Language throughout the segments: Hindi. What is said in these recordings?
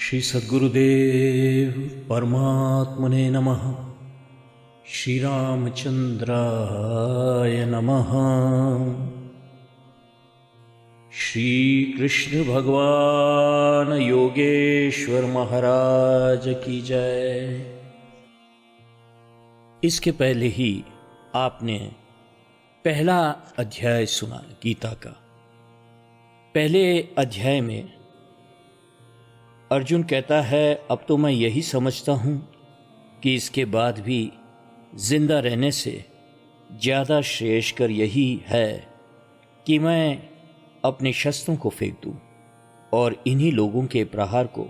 श्री सद्गुरुदेव परमात्मने नमः। श्री रामचंद्राय नमः। श्री कृष्ण भगवान योगेश्वर महाराज की जय। इसके पहले ही आपने पहला अध्याय सुना गीता का। पहले अध्याय में अर्जुन कहता है, अब तो मैं यही समझता हूँ कि इसके बाद भी जिंदा रहने से ज़्यादा श्रेयस्कर यही है कि मैं अपने शस्त्रों को फेंक दूँ और इन्हीं लोगों के प्रहार को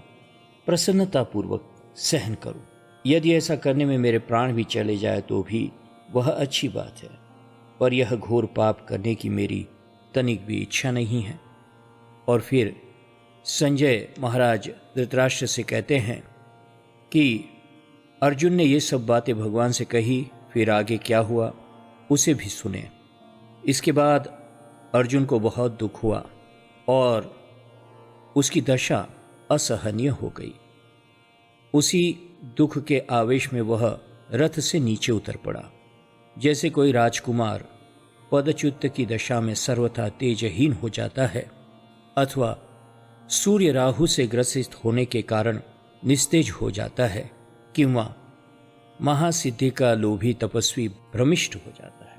प्रसन्नतापूर्वक सहन करूँ। यदि ऐसा करने में मेरे प्राण भी चले जाए तो भी वह अच्छी बात है, पर यह घोर पाप करने की मेरी तनिक भी इच्छा नहीं है। और फिर संजय महाराज धृतराष्ट्र से कहते हैं कि अर्जुन ने ये सब बातें भगवान से कही, फिर आगे क्या हुआ उसे भी सुने। इसके बाद अर्जुन को बहुत दुख हुआ और उसकी दशा असहनीय हो गई। उसी दुख के आवेश में वह रथ से नीचे उतर पड़ा, जैसे कोई राजकुमार पदच्युत की दशा में सर्वथा तेजहीन हो जाता है अथवा सूर्य राहु से ग्रसित होने के कारण निस्तेज हो जाता है, किंवा महासिद्धि का लोभी तपस्वी भ्रमिष्ठ हो जाता है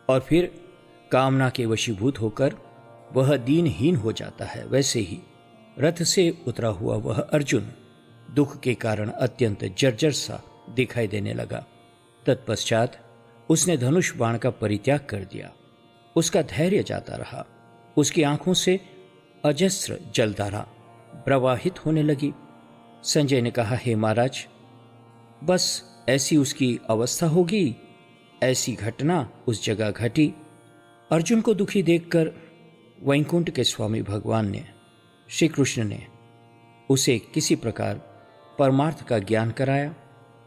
और फिर कामना के वशीभूत होकर वह दीनहीन हो जाता है। वैसे ही रथ से उतरा हुआ वह अर्जुन दुख के कारण अत्यंत जर्जर सा दिखाई देने लगा। तत्पश्चात उसने धनुष बाण का परित्याग कर दिया। उसका धैर्य जाता रहा। उसकी आंखों से अजस्र जलधारा प्रवाहित होने लगी। संजय ने कहा, हे महाराज, बस ऐसी उसकी अवस्था होगी। ऐसी घटना उस जगह घटी। अर्जुन को दुखी देखकर वैकुंठ के स्वामी भगवान ने, श्री कृष्ण ने उसे किसी प्रकार परमार्थ का ज्ञान कराया।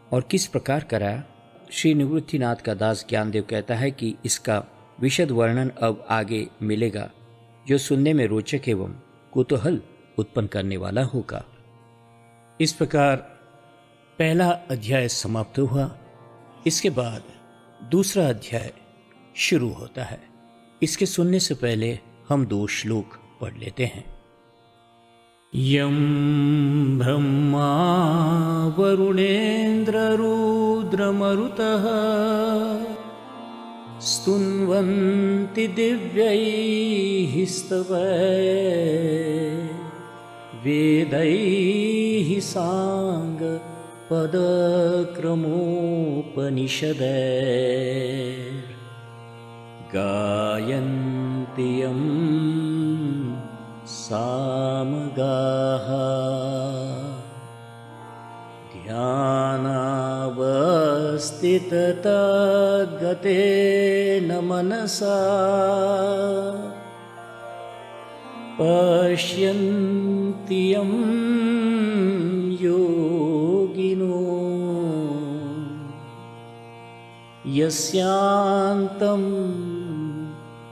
और किस प्रकार कराया, श्री निवृत्तिनाथ का दास ज्ञानदेव कहता है कि इसका विशद वर्णन अब आगे मिलेगा, जो सुनने में रोचक एवं कुतूहल उत्पन्न करने वाला होगा। इस प्रकार पहला अध्याय समाप्त हुआ। इसके बाद दूसरा अध्याय शुरू होता है। इसके सुनने से पहले हम 2 श्लोक पढ़ लेते हैं। यम ब्रह्मा वरुणेन्द्र रुद्रमरुतः स्तुन्वन्ति दिव्यैः स्तवैः वेदैः साङ्गपदक्रमोपनिषदैः गायन्ति यं सामगाः ध्यानावस्थिततद्गतेन मनसा पश्यन्ति यं योगिनो यस्यान्तं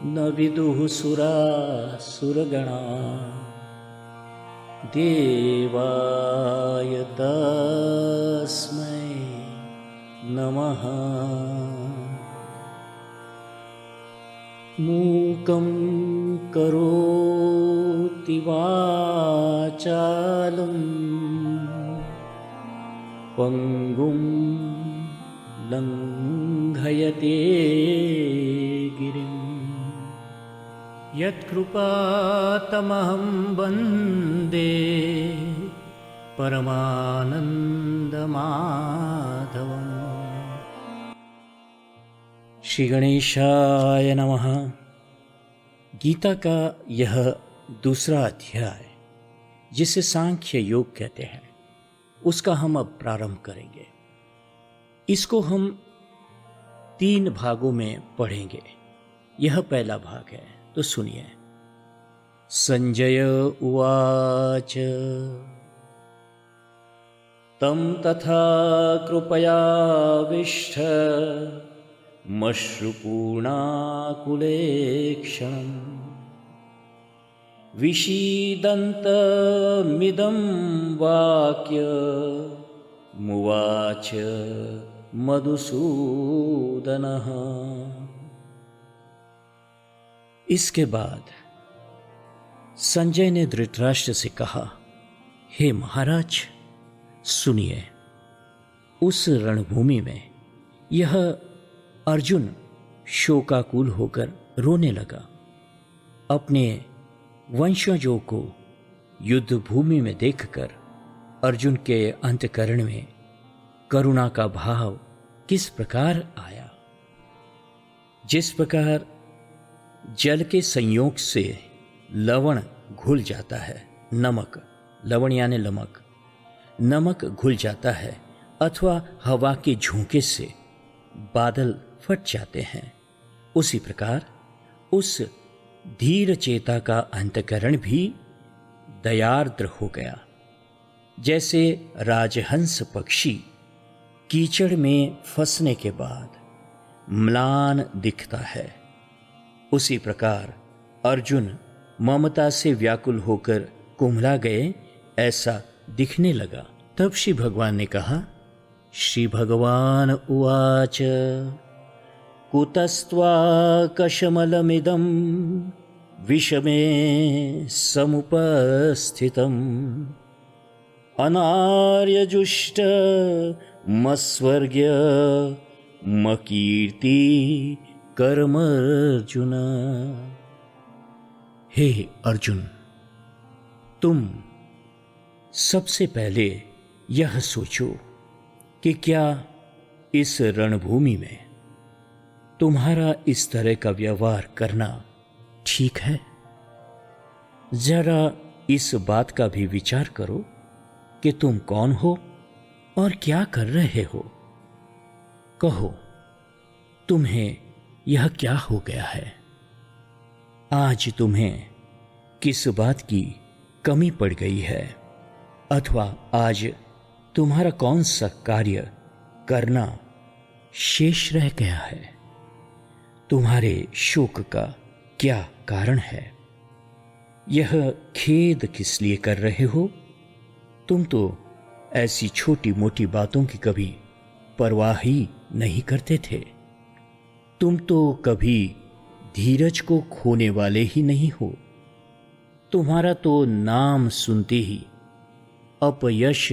न विदुः सुरासुरगणा देवाय तस्मै नमः। मूकं करोति वाचालं पङ्गुं लङ्घयते गिरिं यत्कृपातमहं वन्दे परमानन्दमाधवम्। श्री गणेशाय नमः। गीता का यह दूसरा अध्याय, जिसे सांख्य योग कहते हैं, उसका हम अब प्रारंभ करेंगे। इसको हम 3 भागों में पढ़ेंगे। यह पहला भाग है, तो सुनिए। संजय उवाच तं तथा कृपयाविष्ठ मश्रुपूर्णाकुलेक्षणम् विषीदन्तमिदं वाक्य मुवाच मधुसूदनः। इसके बाद संजय ने धृतराष्ट्र से कहा, हे महाराज सुनिए, उस रणभूमि में यह अर्जुन शोकाकुल होकर रोने लगा। अपने वंशजों को युद्ध भूमि में देखकर अर्जुन के अंतःकरण में करुणा का भाव किस प्रकार आया। जिस प्रकार जल के संयोग से लवण घुल जाता है, नमक, लवण यानी नमक घुल जाता है, अथवा हवा के झोंके से बादल फट जाते हैं, उसी प्रकार उस धीर चेता का अंतःकरण भी दयार्द्र हो गया। जैसे राजहंस पक्षी कीचड़ में फंसने के बाद म्लान दिखता है, उसी प्रकार अर्जुन ममता से व्याकुल होकर कुम्हला गए ऐसा दिखने लगा। तब श्री भगवान ने कहा, श्री भगवान उवाच कुतस्त्वाकशमलमिदं विषमे समुपस्थितम् अनार्यजुष्ट मस्वर्ग्य मकीर्ति कर्मर्जुन। हे अर्जुन, तुम सबसे पहले यह सोचो कि क्या इस रणभूमि में तुम्हारा इस तरह का व्यवहार करना ठीक है? जरा इस बात का भी विचार करो कि तुम कौन हो और क्या कर रहे हो। कहो, तुम्हें यह क्या हो गया है? आज तुम्हें किस बात की कमी पड़ गई है, अथवा आज तुम्हारा कौन सा कार्य करना शेष रह गया है? तुम्हारे शोक का क्या कारण है? यह खेद किस लिए कर रहे हो? तुम तो ऐसी छोटी मोटी बातों की कभी परवाह ही नहीं करते थे। तुम तो कभी धीरज को खोने वाले ही नहीं हो। तुम्हारा तो नाम सुनते ही अपयश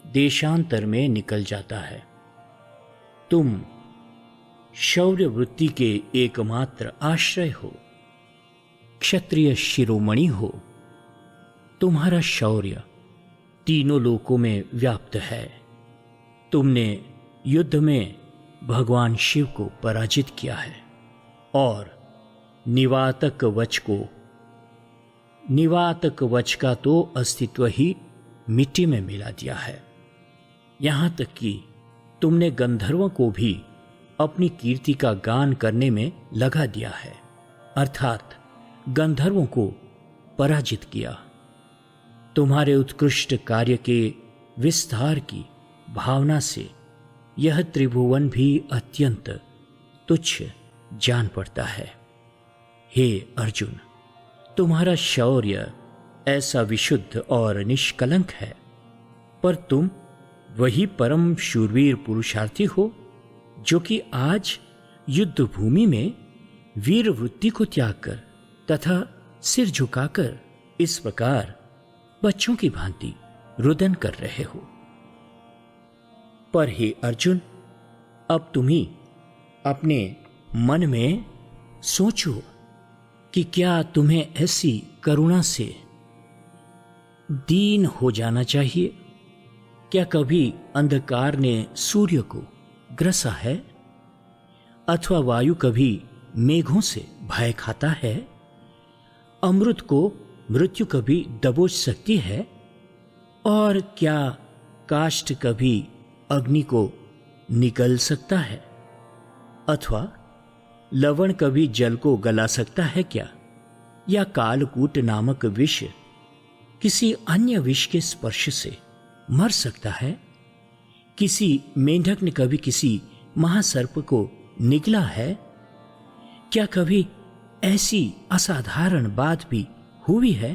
देशांतर में निकल जाता है। तुम शौर्य वृत्ति के एकमात्र आश्रय हो, क्षत्रिय शिरोमणि हो। तुम्हारा शौर्य तीनों लोकों में व्याप्त है। तुमने युद्ध में भगवान शिव को पराजित किया है और निवातक वच का तो अस्तित्व ही मिट्टी में मिला दिया है। यहां तक कि तुमने गंधर्वों को भी अपनी कीर्ति का गान करने में लगा दिया है, अर्थात गंधर्वों को पराजित किया। तुम्हारे उत्कृष्ट कार्य के विस्तार की भावना से यह त्रिभुवन भी अत्यंत तुच्छ जान पड़ता है। हे अर्जुन, तुम्हारा शौर्य ऐसा विशुद्ध और निष्कलंक है, पर तुम वही परम शूरवीर पुरुषार्थी हो जो कि आज युद्ध भूमि में वीर वृत्ति को त्याग कर तथा सिर झुकाकर इस प्रकार बच्चों की भांति रुदन कर रहे हो। पर हे अर्जुन, अब तुम्ही अपने मन में सोचो कि क्या तुम्हें ऐसी करुणा से दीन हो जाना चाहिए? क्या कभी अंधकार ने सूर्य को ग्रसा है, अथवा वायु कभी मेघों से भय खाता है? अमृत को मृत्यु कभी दबोच सकती है? और क्या काष्ठ कभी अग्नि को निगल सकता है? अथवा लवण कभी जल को गला सकता है क्या? या कालकूट नामक विष किसी अन्य विष के स्पर्श से मर सकता है? किसी मेंढक ने कभी किसी महासर्प को निगला है? क्या कभी ऐसी असाधारण बात भी हुई है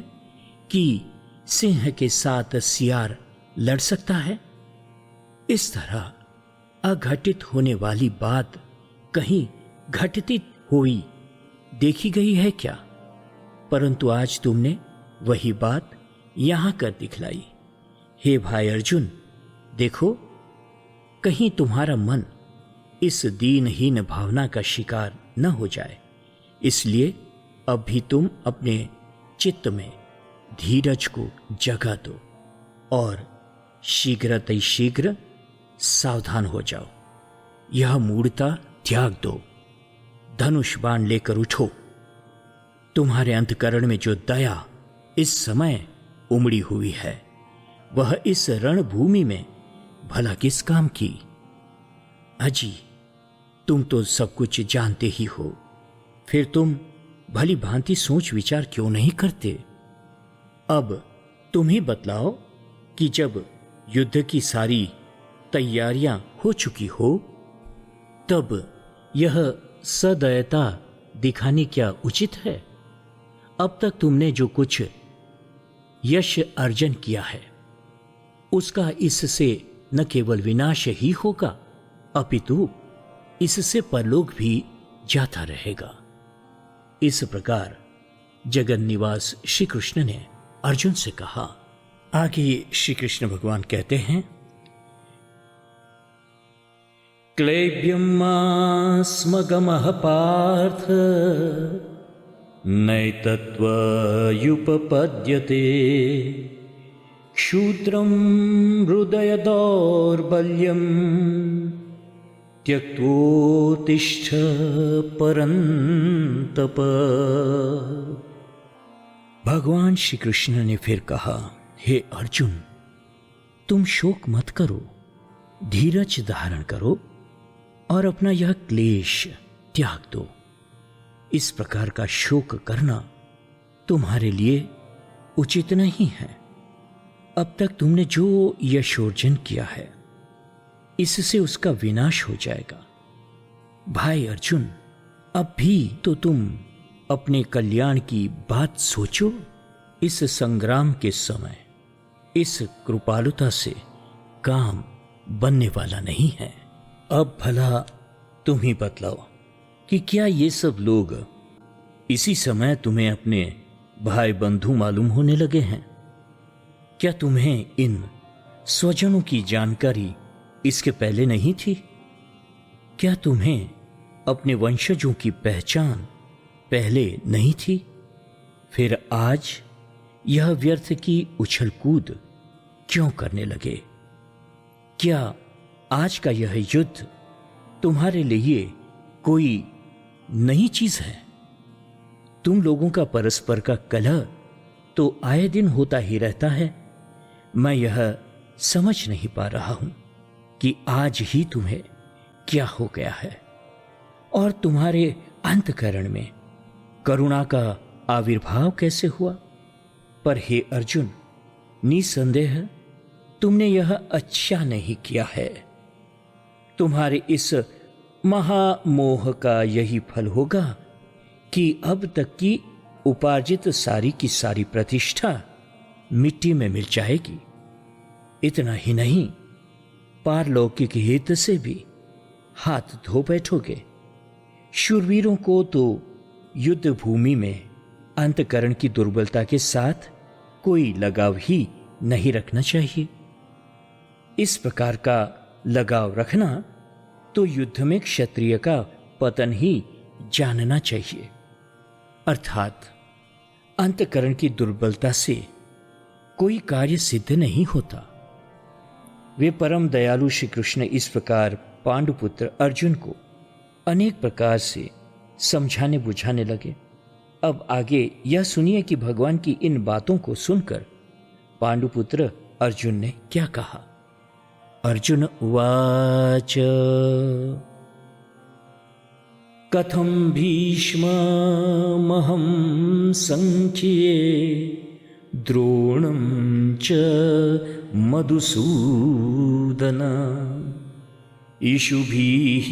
कि सिंह के साथ सियार लड़ सकता है? इस तरह अघटित होने वाली बात कहीं घटित हुई देखी गई है क्या? परंतु आज तुमने वही बात यहां कर दिखलाई। हे भाई अर्जुन, देखो, कहीं तुम्हारा मन इस दीनहीन भावना का शिकार न हो जाए, इसलिए अब भी तुम अपने चित्त में धीरज को जगा दो और शीघ्र सावधान हो जाओ। यह मूढ़ता त्याग दो, धनुष बाण लेकर उठो। तुम्हारे अंतकरण में जो दया इस समय उमड़ी हुई है, वह इस रणभूमि में भला किस काम की? अजी, तुम तो सब कुछ जानते ही हो, फिर तुम भली भांति सोच विचार क्यों नहीं करते? अब तुम ही बतलाओ कि जब युद्ध की सारी तैयारियां हो चुकी हो, तब यह सदयता दिखानी क्या उचित है? अब तक तुमने जो कुछ यश अर्जन किया है, उसका इससे न केवल विनाश ही होगा, अपितु इससे परलोक भी जाता रहेगा। इस प्रकार जगन निवास श्री कृष्ण ने अर्जुन से कहा। आगे श्री कृष्ण भगवान कहते हैं, क्लेब्यम स्मगमः पार्थ नैतत्त्वयुपपद्यते क्षुद्रं हृदय दौर्बल्यं त्यक्तोत्तिष्ठ परन्तप। भगवान श्री कृष्ण ने फिर कहा, हे अर्जुन, तुम शोक मत करो, धीरज धारण करो और अपना यह क्लेश त्याग दो। इस प्रकार का शोक करना तुम्हारे लिए उचित नहीं है। अब तक तुमने जो यशोर्जन किया है, इससे उसका विनाश हो जाएगा। भाई अर्जुन, अब भी तो तुम अपने कल्याण की बात सोचो। इस संग्राम के समय इस कृपालुता से काम बनने वाला नहीं है। अब भला तुम ही बतलाओ कि क्या ये सब लोग इसी समय तुम्हें अपने भाई बंधु मालूम होने लगे हैं? क्या तुम्हें इन स्वजनों की जानकारी इसके पहले नहीं थी? क्या तुम्हें अपने वंशजों की पहचान पहले नहीं थी? फिर आज यह व्यर्थ की उछल कूद क्यों करने लगे? क्या आज का यह युद्ध तुम्हारे लिए कोई नई चीज है? तुम लोगों का परस्पर का कलह तो आए दिन होता ही रहता है। मैं यह समझ नहीं पा रहा हूं कि आज ही तुम्हें क्या हो गया है और तुम्हारे अंतःकरण में करुणा का आविर्भाव कैसे हुआ। पर हे अर्जुन, निसंदेह तुमने यह अच्छा नहीं किया है। तुम्हारे इस महामोह का यही फल होगा कि अब तक की उपार्जित सारी की सारी प्रतिष्ठा मिट्टी में मिल जाएगी। इतना ही नहीं, पारलौकिक हित से भी हाथ धो बैठोगे। शूरवीरों को तो युद्ध भूमि में अंतःकरण की दुर्बलता के साथ कोई लगाव ही नहीं रखना चाहिए। इस प्रकार का लगाव रखना तो युद्ध में क्षत्रिय का पतन ही जानना चाहिए। अर्थात अंतःकरण की दुर्बलता से कोई कार्य सिद्ध नहीं होता। वे परम दयालु श्री कृष्ण इस प्रकार पांडुपुत्र अर्जुन को अनेक प्रकार से समझाने बुझाने लगे। अब आगे यह सुनिए कि भगवान की इन बातों को सुनकर पांडुपुत्र अर्जुन ने क्या कहा। अर्जुन उवाच कथं भीष्ममहं संख्ये द्रोणं च मधुसूदन इषुभिः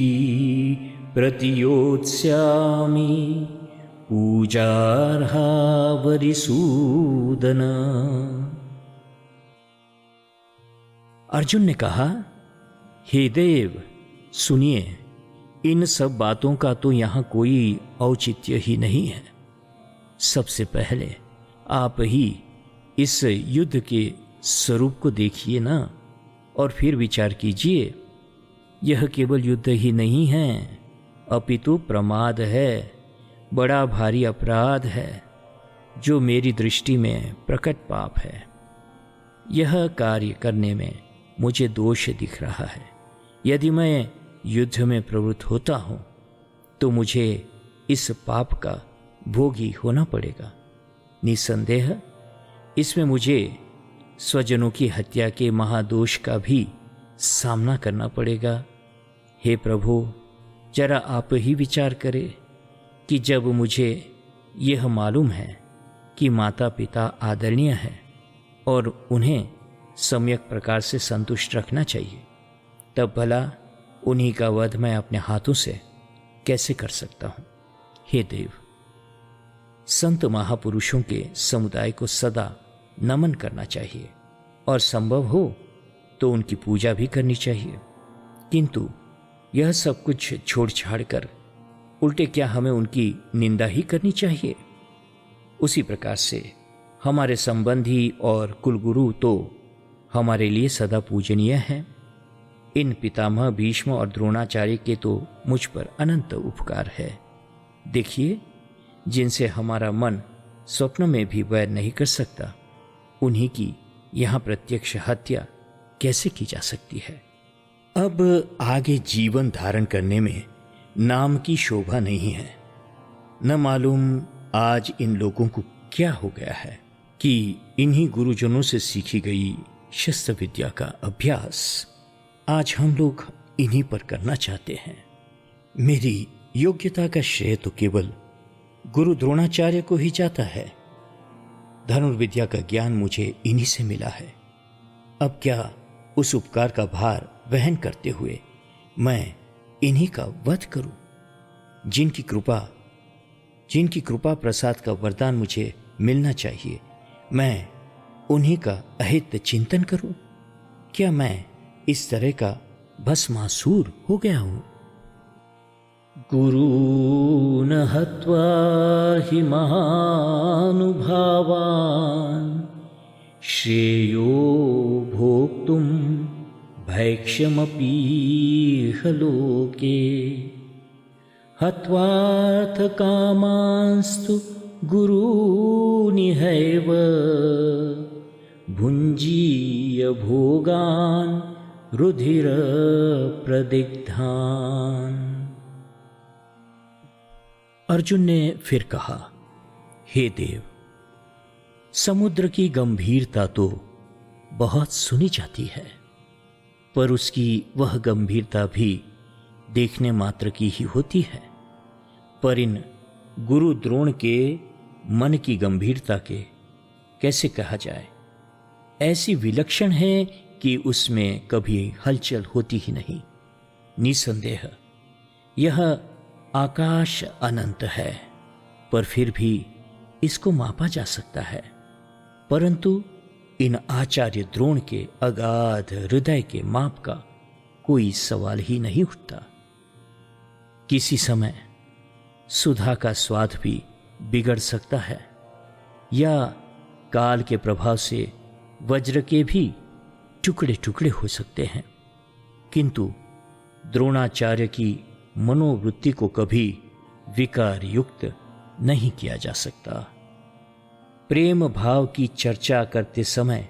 प्रतियोत्स्यामि पूजार्हा वरिसूदन। अर्जुन ने कहा, हे देव सुनिए, इन सब बातों का तो यहां कोई औचित्य ही नहीं है। सबसे पहले आप ही इस युद्ध के स्वरूप को देखिए ना, और फिर विचार कीजिए। यह केवल युद्ध ही नहीं है, अपितु प्रमाद है, बड़ा भारी अपराध है, जो मेरी दृष्टि में प्रकट पाप है। यह कार्य करने में मुझे दोष दिख रहा है। यदि मैं युद्ध में प्रवृत्त होता हूं तो मुझे इस पाप का भोगी होना पड़ेगा। निसंदेह इसमें मुझे स्वजनों की हत्या के महादोष का भी सामना करना पड़ेगा। हे प्रभु, जरा आप ही विचार करें कि जब मुझे यह मालूम है कि माता पिता आदरणीय हैं और उन्हें सम्यक प्रकार से संतुष्ट रखना चाहिए, तब भला उन्हीं का वध मैं अपने हाथों से कैसे कर सकता हूं। हे देव, संत महापुरुषों के समुदाय को सदा नमन करना चाहिए और संभव हो तो उनकी पूजा भी करनी चाहिए, किंतु यह सब कुछ छोड़ छाड़ कर उल्टे क्या हमें उनकी निंदा ही करनी चाहिए? उसी प्रकार से हमारे संबंधी और कुलगुरु तो हमारे लिए सदा पूजनीय हैं। इन पितामह भीष्म और द्रोणाचार्य के तो मुझ पर अनंत उपकार है। देखिए, जिनसे हमारा मन स्वप्न में भी वैर नहीं कर सकता, उन्हीं की यहाँ प्रत्यक्ष हत्या कैसे की जा सकती है? अब आगे जीवन धारण करने में नाम की शोभा नहीं है। न मालूम आज इन लोगों को क्या हो गया है कि इन्हीं गुरुजनों से सीखी गई शस्त्र विद्या का अभ्यास आज हम लोग इन्हीं पर करना चाहते हैं। मेरी योग्यता का श्रेय तो केवल गुरु द्रोणाचार्य को ही जाता है। धनुर्विद्या का ज्ञान मुझे इन्हीं से मिला है। अब क्या उस उपकार का भार वहन करते हुए मैं इन्हीं का वध करूं? जिनकी कृपा प्रसाद का वरदान मुझे मिलना चाहिए, मैं उन्हीं का अहित चिंतन करूं? क्या मैं इस तरह का भस्मासुर हो गया हूं? गुरून् हत्वा हि महानुभावान् श्रेयो भोक्तुं भैक्ष्यमपीह लोके हत्वार्थकामांस्तु गुरूनिहैव भुञ्जीय भोगान् रुधिरप्रदिग्धान्। अर्जुन ने फिर कहा, हे देव, समुद्र की गंभीरता तो बहुत सुनी जाती है, पर उसकी वह गंभीरता भी देखने मात्र की ही होती है। पर इन गुरु द्रोण के मन की गंभीरता के कैसे कहा जाए? ऐसी विलक्षण है कि उसमें कभी हलचल होती ही नहीं। निसंदेह यह आकाश अनंत है, पर फिर भी इसको मापा जा सकता है। परंतु इन आचार्य द्रोण के अगाध हृदय के माप का कोई सवाल ही नहीं उठता। किसी समय सुधा का स्वाद भी बिगड़ सकता है, या काल के प्रभाव से वज्र के भी टुकड़े टुकड़े हो सकते हैं, किंतु द्रोणाचार्य की मनोवृत्ति को कभी विकार युक्त नहीं किया जा सकता। प्रेम भाव की चर्चा करते समय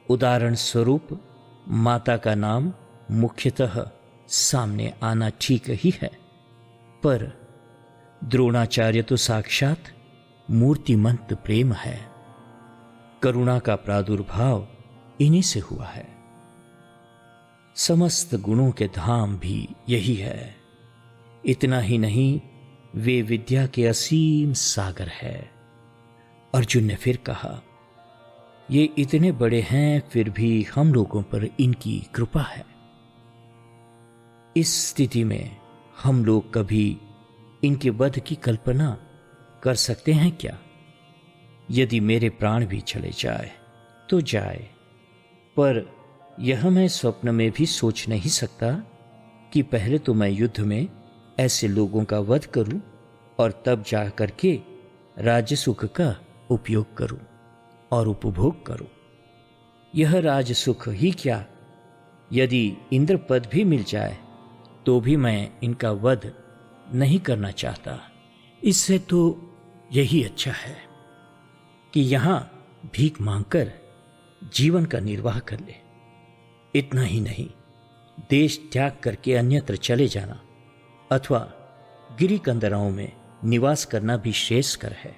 उदाहरण स्वरूप माता का नाम मुख्यतः सामने आना ठीक ही है, पर द्रोणाचार्य तो साक्षात मूर्तिमंत प्रेम है। करुणा का प्रादुर्भाव इन्हीं से हुआ है। समस्त गुणों के धाम भी यही है। इतना ही नहीं, वे विद्या के असीम सागर है। अर्जुन ने फिर कहा, ये इतने बड़े हैं, फिर भी हम लोगों पर इनकी कृपा है। इस स्थिति में हम लोग कभी इनके वध की कल्पना कर सकते हैं क्या? यदि मेरे प्राण भी चले जाए तो जाए, पर यह मैं स्वप्न में भी सोच नहीं सकता कि पहले तो मैं युद्ध में ऐसे लोगों का वध करूं और तब जा करके राज्य सुख का उपयोग करूं और उपभोग करूं। यह राज सुख ही क्या, यदि इंद्र पद भी मिल जाए तो भी मैं इनका वध नहीं करना चाहता। इससे तो यही अच्छा है कि यहां भीख मांगकर जीवन का निर्वाह कर ले। इतना ही नहीं, देश त्याग करके अन्यत्र चले जाना अथवा गिरी कंदराओं में निवास करना भी श्रेयस्कर है,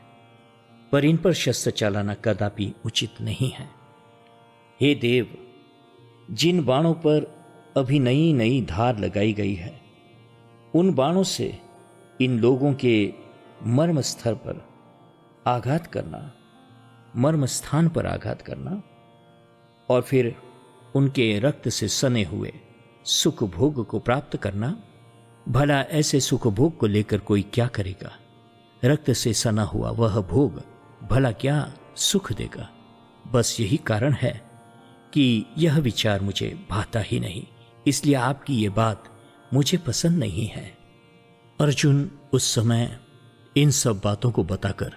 पर इन पर शस्त्र चलाना कदापि उचित नहीं है। हे देव, जिन बाणों पर अभी नई नई धार लगाई गई है, उन बाणों से इन लोगों के मर्म स्तर पर आघात करना, मर्म स्थान पर आघात करना और फिर उनके रक्त से सने हुए सुख भोग को प्राप्त करना, भला ऐसे सुख भोग को लेकर कोई क्या करेगा? रक्त से सना हुआ वह भोग भला क्या सुख देगा? बस यही कारण है कि यह विचार मुझे भाता ही नहीं, इसलिए आपकी ये बात मुझे पसंद नहीं है। अर्जुन उस समय इन सब बातों को बताकर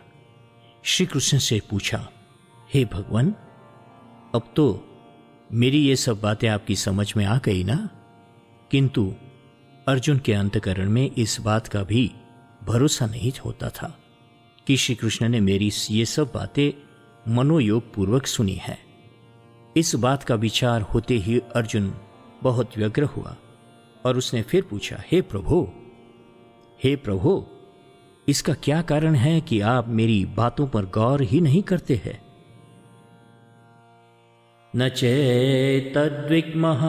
श्री कृष्ण से पूछा, हे भगवान, अब तो मेरी ये सब बातें आपकी समझ में आ गई ना? किंतु अर्जुन के अंतःकरण में इस बात का भी भरोसा नहीं होता था कि श्री कृष्ण ने मेरी ये सब बातें मनोयोग पूर्वक सुनी है। इस बात का विचार होते ही अर्जुन बहुत व्यग्र हुआ और उसने फिर पूछा, हे प्रभु, इसका क्या कारण है कि आप मेरी बातों पर गौर ही नहीं करते हैं? न चैतद्विग्मः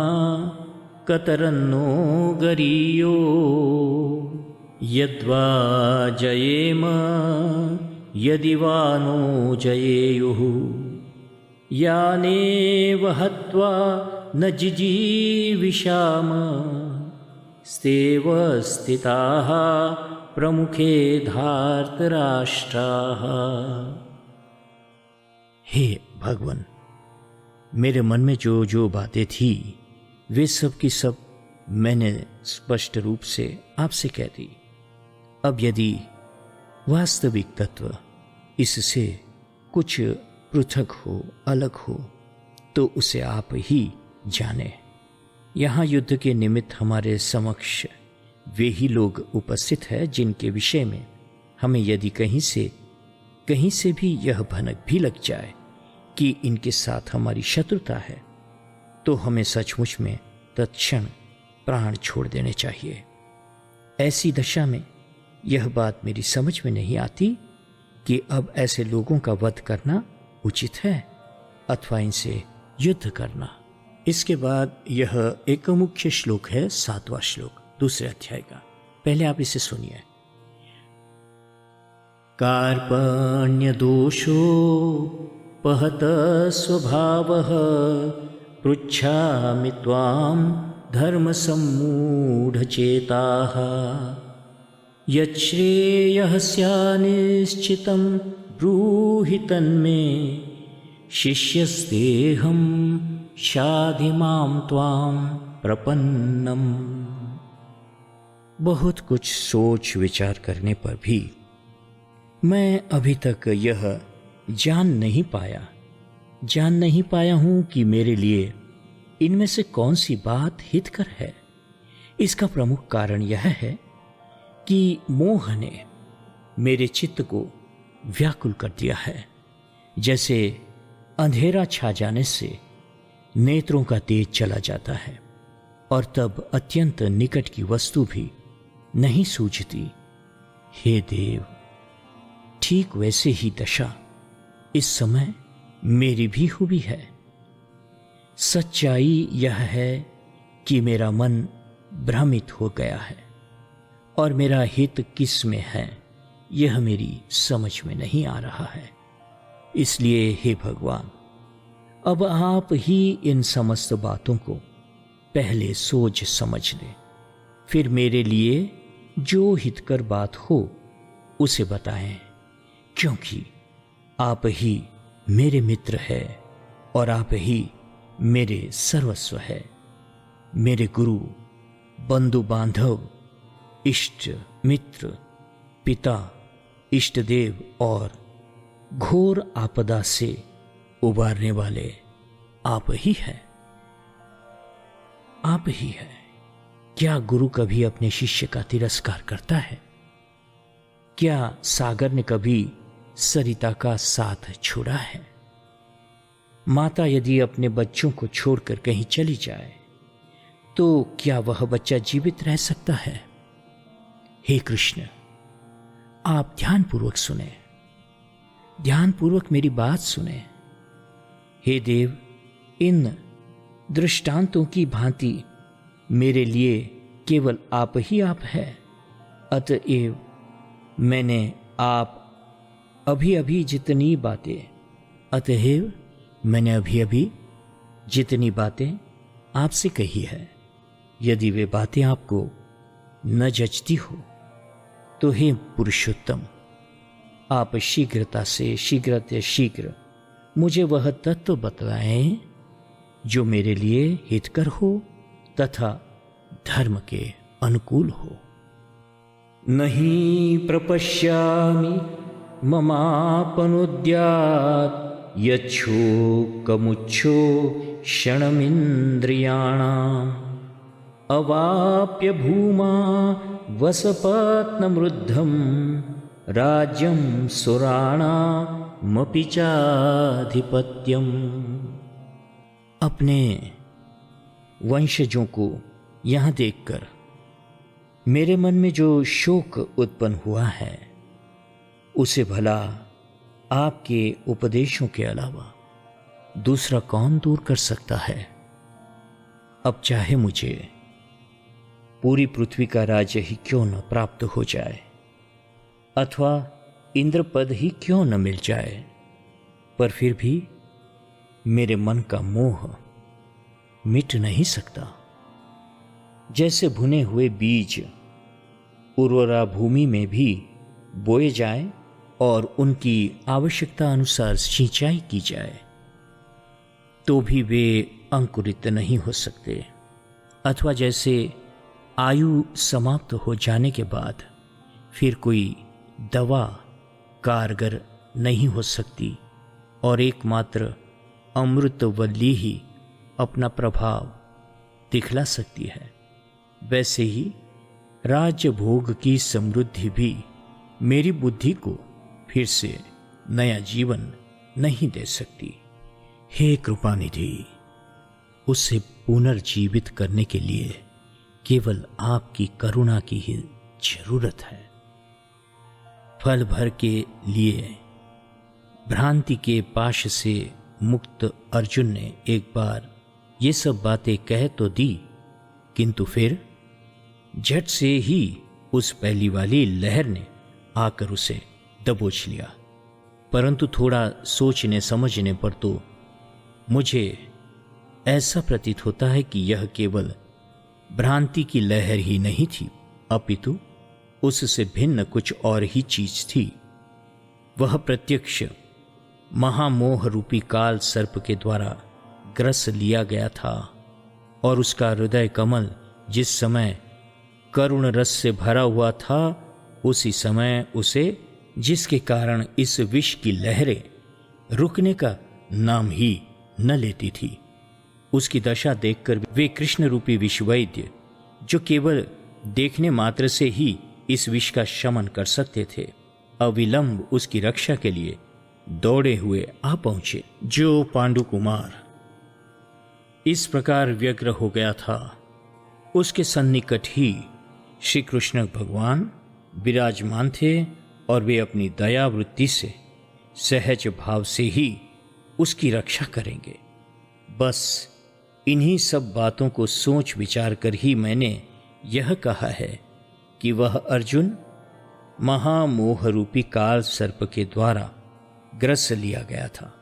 कतरन्नो गरीयो यद्वा जयेम यदि वा नो जयेयुः यानेव हत्वा न जिजीविषाम स्तेव स्थिताः प्रमुखे धार्तराष्ट्राः। हे भगवान, मेरे मन में जो जो बातें थी वे सब की सब मैंने स्पष्ट रूप से आपसे कह दी। अब यदि वास्तविक तत्व इससे कुछ पृथक हो, अलग हो, तो उसे आप ही जाने। यहाँ युद्ध के निमित्त हमारे समक्ष वे ही लोग उपस्थित हैं जिनके विषय में हमें यदि कहीं से भी यह भनक भी लग जाए कि इनके साथ हमारी शत्रुता है, तो हमें सचमुच में तत्क्षण प्राण छोड़ देने चाहिए। ऐसी दशा में यह बात मेरी समझ में नहीं आती कि अब ऐसे लोगों का वध करना उचित है अथवा इनसे युद्ध करना। इसके बाद यह एक मुख्य श्लोक है, 7वां श्लोक दूसरे अध्याय का। पहले आप इसे सुनिए। कार्पण्य दोषो पहत स्वभावः पृच्छामि त्वां धर्म सम्मूढ़चेताः यच्छ्रेयः स्यान्निश्चितं ब्रूहि तन्मे शिष्यस्तेऽहं शाधि मां त्वां प्रपन्नम्। बहुत कुछ सोच विचार करने पर भी मैं अभी तक यह जान नहीं पाया हूं कि मेरे लिए इनमें से कौन सी बात हितकर है। इसका प्रमुख कारण यह है कि मोह ने मेरे चित्त को व्याकुल कर दिया है। जैसे अंधेरा छा जाने से नेत्रों का तेज चला जाता है और तब अत्यंत निकट की वस्तु भी नहीं सूझती। हे देव, ठीक वैसे ही दशा इस समय मेरी भी हुई है। सच्चाई यह है कि मेरा मन भ्रमित हो गया है और मेरा हित किस में है यह मेरी समझ में नहीं आ रहा है। इसलिए हे भगवान, अब आप ही इन समस्त बातों को पहले सोच समझ लें, फिर मेरे लिए जो हितकर बात हो उसे बताएं, क्योंकि आप ही मेरे मित्र है और आप ही मेरे सर्वस्व है। मेरे गुरु, बंधु बांधव, इष्ट मित्र, पिता, इष्ट देव और घोर आपदा से उबारने वाले आप ही हैं। आप ही हैं। क्या गुरु कभी अपने शिष्य का तिरस्कार करता है? क्या सागर ने कभी सरिता का साथ छोड़ा है? माता यदि अपने बच्चों को छोड़कर कहीं चली जाए तो क्या वह बच्चा जीवित रह सकता है? हे कृष्ण, आप ध्यानपूर्वक सुने, ध्यानपूर्वक मेरी बात सुने। हे देव, इन दृष्टांतों की भांति मेरे लिए केवल आप ही आप है। अतएव मैंने अभी अभी जितनी बातें आपसे कही है, यदि वे बातें आपको न जचती हो तो हे पुरुषोत्तम, आप शीघ्र मुझे वह तत्व बतलाएं जो मेरे लिए हितकर हो तथा धर्म के अनुकूल हो। नहीं प्रपश्यामि ममापनुद्यात् यच्छोकमुच्छो क्षणमिन्द्रियाणाम् अवाप्य भूमा वसपत्नमृद्धं राज्यं सुराणामपि चाधिपत्यम्। अपने वंशजों को यहां देखकर मेरे मन में जो शोक उत्पन्न हुआ है, उसे भला आपके उपदेशों के अलावा दूसरा कौन दूर कर सकता है? अब चाहे मुझे पूरी पृथ्वी का राज्य ही क्यों न प्राप्त हो जाए अथवा इंद्रपद ही क्यों न मिल जाए, पर फिर भी मेरे मन का मोह मिट नहीं सकता। जैसे भुने हुए बीज उर्वरा भूमि में भी बोए जाएं और उनकी आवश्यकता अनुसार सिंचाई की जाए तो भी वे अंकुरित नहीं हो सकते, अथवा जैसे आयु समाप्त हो जाने के बाद फिर कोई दवा कारगर नहीं हो सकती और एकमात्र अमृतवल्ली ही अपना प्रभाव दिखला सकती है, वैसे ही राज्य भोग की समृद्धि भी मेरी बुद्धि को फिर से नया जीवन नहीं दे सकती। हे कृपानिधि, उसे पुनर्जीवित करने के लिए केवल आपकी करुणा की ही जरूरत है। फल भर के लिए भ्रांति के पाश से मुक्त अर्जुन ने एक बार ये सब बातें कह तो दी, किंतु फिर झट से ही उस पहली वाली लहर ने आकर उसे दबोच लिया। परंतु थोड़ा सोचने समझने पर तो मुझे ऐसा प्रतीत होता है कि यह केवल भ्रांति की लहर ही नहीं थी, अपितु उससे भिन्न कुछ और ही चीज थी। वह प्रत्यक्ष महामोह रूपी काल सर्प के द्वारा ग्रस लिया गया था और उसका हृदय कमल जिस समय करुण रस से भरा हुआ था, उसी समय उसे, जिसके कारण इस विष की लहरें रुकने का नाम ही न लेती थी, उसकी दशा देखकर वे कृष्ण रूपी विषवैद्य, जो केवल देखने मात्र से ही इस विष का शमन कर सकते थे, अविलंब उसकी रक्षा के लिए दौड़े हुए आ पहुंचे। जो पांडु कुमार इस प्रकार व्यग्र हो गया था, उसके सन्निकट ही श्री कृष्ण भगवान विराजमान थे और वे अपनी दया वृत्ति से सहज भाव से ही उसकी रक्षा करेंगे। बस इन्हीं सब बातों को सोच विचार कर ही मैंने यह कहा है कि वह अर्जुन महामोह रूपी काल सर्प के द्वारा ग्रस लिया गया था।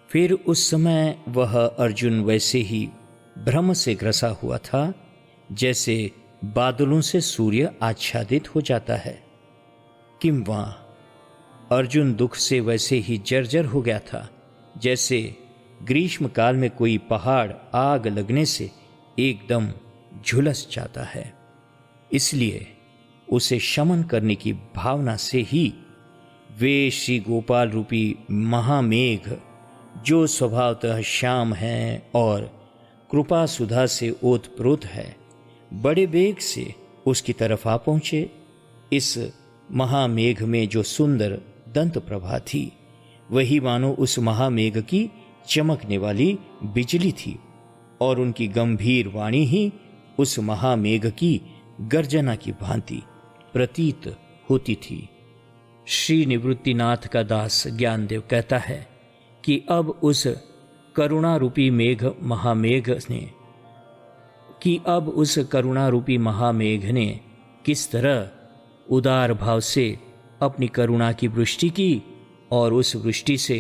फिर उस समय वह अर्जुन वैसे ही भ्रम से ग्रसा हुआ था जैसे बादलों से सूर्य आच्छादित हो जाता है। किंवा अर्जुन दुख से वैसे ही जर्जर हो गया था जैसे ग्रीष्म काल में कोई पहाड़ आग लगने से एकदम झुलस जाता है। इसलिए उसे शमन करने की भावना से ही वे श्री गोपाल रूपी महामेघ, जो स्वभावतः श्याम है और कृपा सुधा से ओतप्रोत है, बड़े वेग से उसकी तरफ आ पहुंचे। इस महामेघ में जो सुंदर दंत प्रभा थी, वही मानो उस महामेघ की चमकने वाली बिजली थी और उनकी गंभीर वाणी ही उस महामेघ की गर्जना की भांति प्रतीत होती थी। श्री निवृत्तिनाथ का दास ज्ञानदेव कहता है कि अब उस करुणा रूपी महामेघ ने किस तरह उदार भाव से अपनी करुणा की वृष्टि की और उस वृष्टि से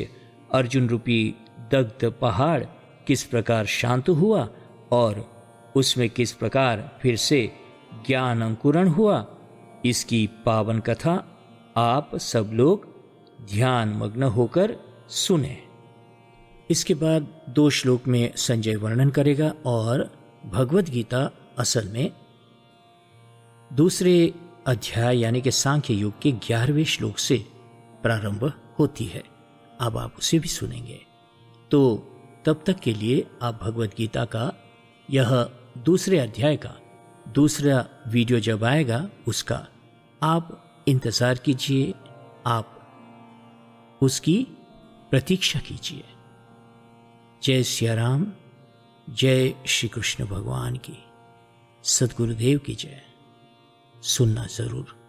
अर्जुन रूपी दग्ध पहाड़ किस प्रकार शांत हुआ और उसमें किस प्रकार फिर से ज्ञान अंकुरण हुआ, इसकी पावन कथा आप सब लोग ध्यान मग्न होकर सुने। इसके बाद 2 श्लोक में संजय वर्णन करेगा और भगवत गीता असल में दूसरे अध्याय यानी कि सांख्य युग के 11वें श्लोक से प्रारंभ होती है। अब आप उसे भी सुनेंगे। तो तब तक के लिए आप भगवत गीता का यह दूसरे अध्याय का दूसरा वीडियो जब आएगा उसका आप इंतज़ार कीजिए, आप उसकी प्रतीक्षा कीजिए। जय सिया राम, जय श्री कृष्ण भगवान की, सद्गुरुदेव की जय। सुनना ज़रूर।